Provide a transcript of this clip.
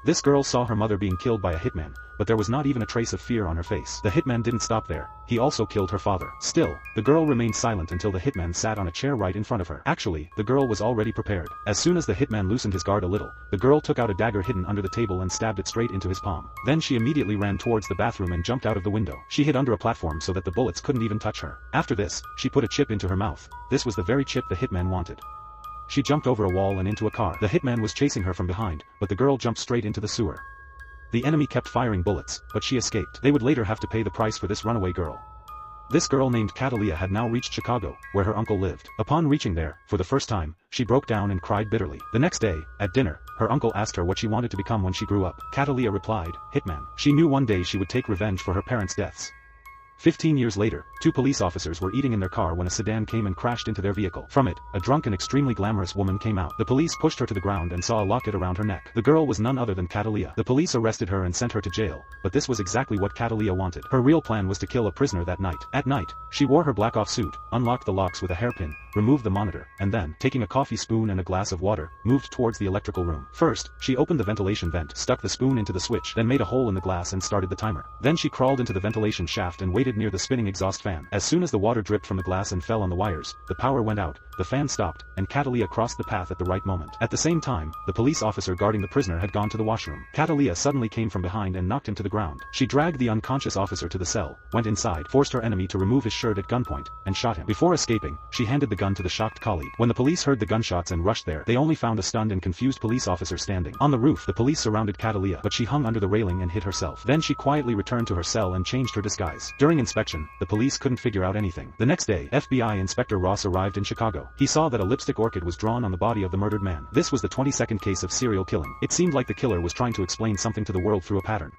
This girl saw her mother being killed by a hitman, but there was not even a trace of fear on her face. The hitman didn't stop there, he also killed her father. Still, the girl remained silent until the hitman sat on a chair right in front of her. Actually, the girl was already prepared. As soon as the hitman loosened his guard a little, the girl took out a dagger hidden under the table and stabbed it straight into his palm. Then she immediately ran towards the bathroom and jumped out of the window. She hid under a platform so that the bullets couldn't even touch her. After this, she put a chip into her mouth. This was the very chip the hitman wanted. She jumped over a wall and into a car. The hitman was chasing her from behind, but the girl jumped straight into the sewer. The enemy kept firing bullets, but she escaped. They would later have to pay the price for this runaway girl. This girl named Catalia had now reached Chicago, where her uncle lived. Upon reaching there, for the first time, she broke down and cried bitterly. The next day, at dinner, her uncle asked her what she wanted to become when she grew up. Catalia replied, "Hitman." She knew one day she would take revenge for her parents' deaths. 15 years later, two police officers were eating in their car when a sedan came and crashed into their vehicle. From it, a drunk and extremely glamorous woman came out. The police pushed her to the ground and saw a locket around her neck. The girl was none other than Catalia. The police arrested her and sent her to jail, but this was exactly what Catalia wanted. Her real plan was to kill a prisoner that night. At night, she wore her black off suit, unlocked the locks with a hairpin, removed the monitor, and then, taking a coffee spoon and a glass of water, moved towards the electrical room. First, she opened the ventilation vent, stuck the spoon into the switch, then made a hole in the glass and started the timer. Then she crawled into the ventilation shaft and waited near the spinning exhaust fan. As soon as the water dripped from the glass and fell on the wires, the power went out, the fan stopped, and Catalia crossed the path at the right moment. At the same time, the police officer guarding the prisoner had gone to the washroom. Catalia suddenly came from behind and knocked him to the ground. She dragged the unconscious officer to the cell, went inside, forced her enemy to remove his shirt at gunpoint, and shot him. Before escaping, she handed the gun to the shocked colleague. When the police heard the gunshots and rushed there, they only found a stunned and confused police officer standing. On the roof, the police surrounded Catalia, but she hung under the railing and hid herself. Then she quietly returned to her cell and changed her disguise. During inspection, the police couldn't figure out anything. The next day, FBI Inspector Ross arrived in Chicago. He saw that a lipstick orchid was drawn on the body of the murdered man. This was the 22nd case of serial killing. It seemed like the killer was trying to explain something to the world through a pattern.